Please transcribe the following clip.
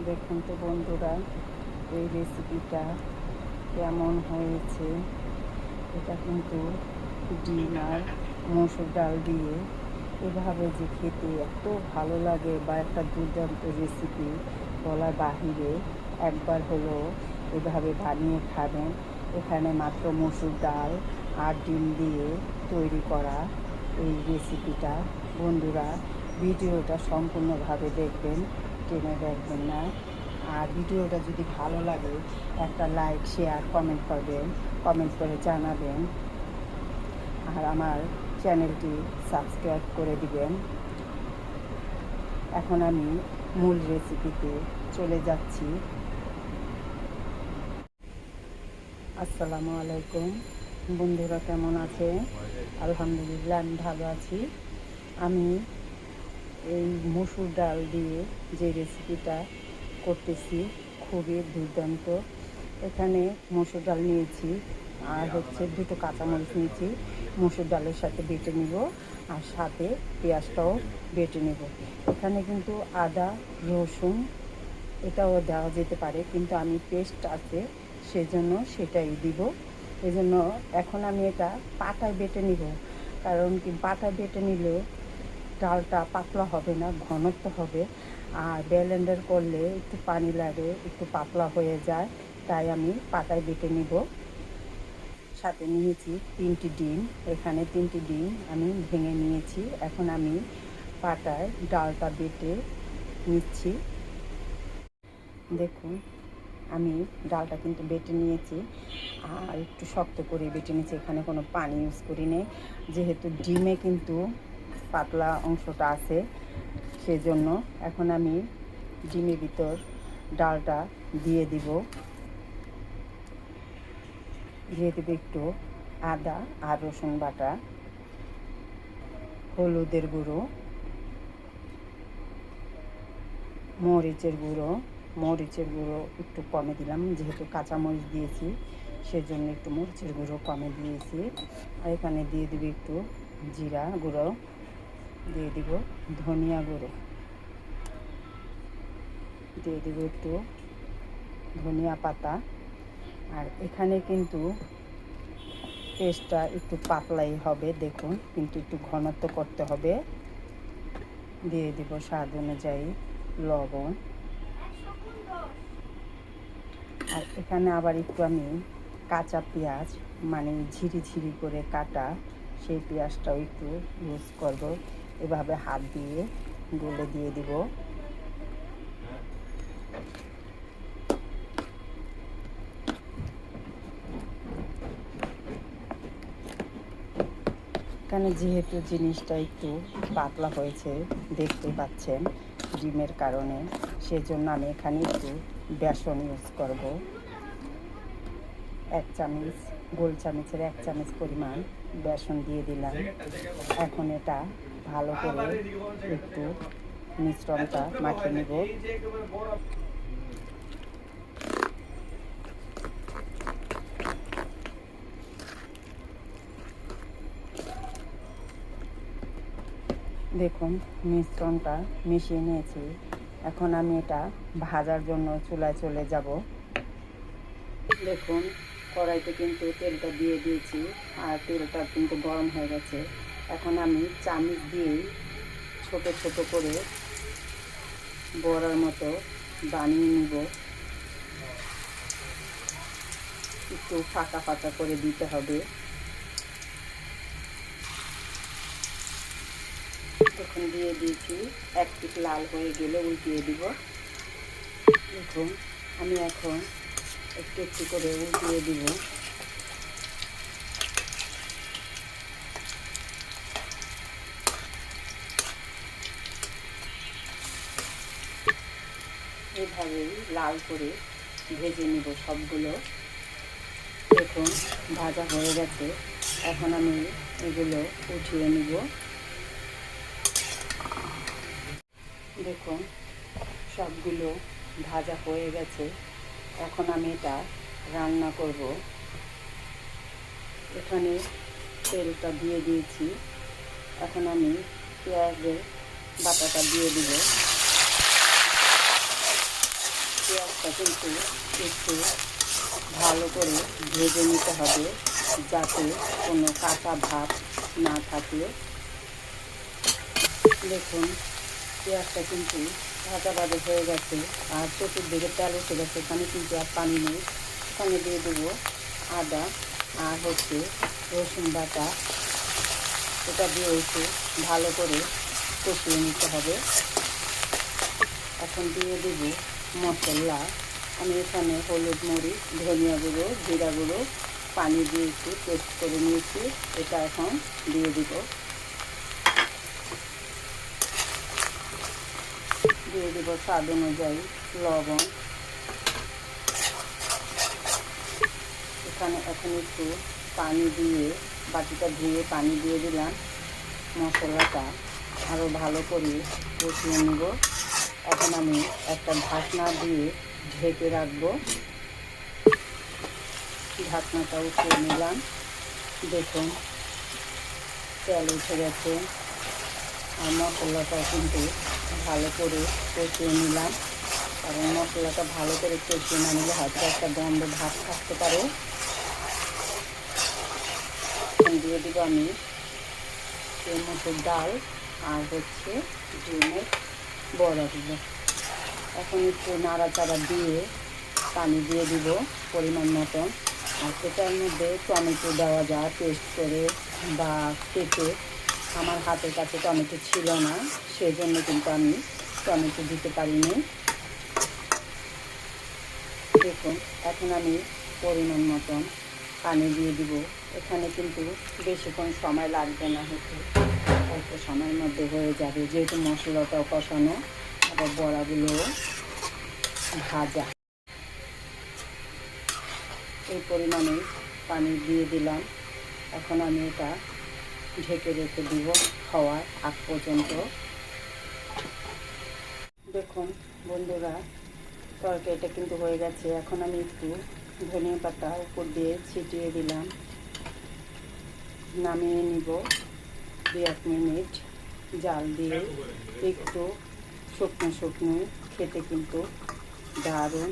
দেখুন তো বন্ধুরা, এই রেসিপিটা কেমন হয়েছে। এটা কিন্তু ডিম আর মসুর ডাল দিয়ে এভাবে যে খেতে এত ভালো লাগে, বা একটা দুর্দান্ত রেসিপি বলার বাহিরে। একবার হলো এভাবে বানিয়ে খাবেন। এখানে মাত্র মসুর ডাল আর ডিম দিয়ে তৈরি করা এই রেসিপিটা। বন্ধুরা, ভিডিওটা সম্পূর্ণভাবে দেখবেন, টেনে দেখবেন না। আর ভিডিওটা যদি ভালো লাগে একটা লাইক, শেয়ার, কমেন্ট করবেন, কমেন্ট করে জানাবেন। আর আমার চ্যানেলটি সাবস্ক্রাইব করে দিবেন। এখন আমি মূল রেসিপিতে চলে যাচ্ছি। আসসালামু আলাইকুম বন্ধুরা, কেমন আছে? আলহামদুলিল্লাহ, আমি ভালো আছি। আমি এই মসুর ডাল দিয়ে যে রেসিপিটা করতেছি খুবই দুর্দান্ত। এখানে মসুর ডাল নিয়েছি, আর দুটো কাঁচামরিচ নিয়েছি, মসুর ডালের সাথে বেটে নিব, আর সাথে পেঁয়াজটাও বেটে নেব। এখানে কিন্তু আদা, রসুন এটাও দেওয়া যেতে পারে, কিন্তু আমি পেস্ট আছে সেজন্য সেটাই দিব। এজন্য এখন আমি এটা পাটায় বেটে নিব, কারণ কি পাটায় বেটে নিলে ডালটা পাতলা হবে না, ঘনত্ব হবে। আর ব্লেন্ডার করলে একটু পানি লাগে, একটু পাতলা হয়ে যায়, তাই আমি পাটায় বেটে নিব। সাথে নিয়েছি 3টি ডিম। এখানে 3টি ডিম আমি ভেঙে নিয়েছি। এখন আমি পাটায় ডালটা বেটে নিচ্ছি। দেখুন, আমি ডালটা কিন্তু বেটে নিয়েছি, আর একটু শক্ত করে বেটে নিয়েছি। এখানে কোনো পানি ইউজ করি নেই, যেহেতু ডিমে কিন্তু পাতলা অংশটা আছে, সেজন্য। এখন আমি ডিমের ভিতর ডালটা দিয়ে দিব। দিয়ে দেবো একটু আদা আর রসুন বাটা, হলুদের গুঁড়ো, মরিচের গুঁড়ো একটু কমে দিলাম, যেহেতু কাঁচামরিচ দিয়েছি সেজন্য একটু মরিচের গুঁড়ো কমে দিয়েছি। আর এখানে দিয়ে দেবো একটু জিরা গুঁড়ো, দিয়ে দিব ধনিয়া গুঁড়ো, দিয়ে দেবো একটু ধনিয়া পাতা। আর এখানে কিন্তু পেস্টটা একটু পাতলাই হবে, দেখুন, কিন্তু একটু ঘনত্ব করতে হবে। দিয়ে দিব স্বাদ অনুযায়ী লবণ। আর এখানে আবার একটু আমি কাঁচা পেঁয়াজ, মানে ঝিরি করে কাটা, সেই পেঁয়াজটাও একটু ইউজ করব। এভাবে হাত দিয়ে গুলে দিয়ে দিব। এখানে যেহেতু জিনিসটা একটু পাতলা হয়েছে, দেখতে পাচ্ছেন ডিমের কারণে, সেজন্য আমি এখানে একটু বেসন ইউজ করব। 1 চামচ, গোল চামচের 1 চামচ পরিমাণ বেসন দিয়ে দিলাম। এখন এটা ভালো করে একটু মিশ্রণটা মাখিয়ে নেব। দেখুন, মিশ্রণটা মিশিয়ে নিয়েছি। এখন আমি এটা ভাজার জন্য চুলায় চলে যাব। দেখুন, কড়াইতে কিন্তু তেলটা দিয়ে দিয়েছি, আর তেলটা কিন্তু গরম হয়ে গেছে। এখন আমি চামচ দিয়েই ছোট ছোট করে বড়ার মতো বানিয়ে নিব। একটু ফাঁকা ফাঁকা করে দিতে হবে। এখন দিয়ে দিয়েছি, এক পিঠ লাল হয়ে গেলে উল্টিয়ে দিব। দেখুন, আমি এখন একটু একটু করে উল্টিয়ে দিব। এভাবেই লাল করে ভেজে নিব সবগুলো। দেখুন, ভাজা হয়ে গেছে। এখন আমি এগুলো উঠিয়ে নিব। দেখুন, সবগুলো ভাজা হয়ে গেছে। এখন আমি এটা রান্না করব। এখানে তেলটা দিয়ে দিয়েছি। এখন আমি পেঁয়াজের বাটাটা দিয়ে দিব। পেঁয়াজটা কিন্তু একটু ভালো করে ভেজে নিতে হবে, যাতে কোনো কাঁচা ভাব না থাকে। দেখুন পেঁয়াজটা কিন্তু ভাজা ভাজা হয়ে গেছে, আর চতুর্দিকে তেল উঠে গেছে। এখানে কিন্তু আর পানি নেই। এখানে দিয়ে দেবো আদা আর রসুন বাটা। এটা দিয়ে একটু ভালো করে কষিয়ে নিতে হবে। এখন দিয়ে দেব মশলা। আমি এখানে হলুদ, মরিচ, ধনিয়া গুঁড়ো, জিরা গুঁড়ো পানি দিয়ে একটু পেস্ট করে নিয়েছি। এটা এখন দিয়ে দিব। দিয়ে দেব স্বাদ অনুযায়ী লবণ। এখানে এখন একটু পানি দিয়ে, বাটিটা ধুয়ে পানি দিয়ে দিলাম। মশলাটা আরও ভালো করে কষিয়ে নেব। এখন আমি একটা ঢাকনা দিয়ে ঢেকে রাখবো। ঢাকনাটা উঠিয়ে নিলাম। দেখুন তেল উঠে গেছে, আর মশলাটা কিন্তু ভালো করে কষিয়ে নিলাম। কারণ মশলাটা ভালো করে কষিয়ে না নিলে হয়তো একটা গন্ধ ভাব থাকতে পারে। দিয়ে দিব আমি এই মসুর ডাল আর ডিমের বড়া দিব। এখন একটু নাড়াচাড়া দিয়ে পানি দিয়ে দিব পরিমাণ মতন। আর এটার মধ্যে টমেটো দেওয়া যায় পেস্ট করে বা কেটে। আমার হাতের কাছে টমেটো ছিল না, সেজন্য কিন্তু আমি টমেটো দিতে পারিনি। দেখুন এখন আমি পরিমাণ মতন পানি দিয়ে দিব। এখানে কিন্তু বেশিক্ষণ সময় লাগবে না, অল্প সময়ের মধ্যে হয়ে যাবে, যেহেতু মশলাটাও কষানো, আবার বড়াগুলো ভাজা। এই পরিমাণে পানি দিয়ে দিলাম। এখন আমি এটা ঢেকে রেখে দিব খাওয়ার আগ পর্যন্ত। দেখুন বন্ধুরা, তরকারিটা কিন্তু হয়ে গেছে। এখন আমি একটু ধনিয়া পাতা উপর দিয়ে ছিটিয়ে দিলাম। নামিয়ে নিব 2-1 মিনিট জাল দিয়ে। একটু শুকনো শুকনো, খেতে কিন্তু দারুণ।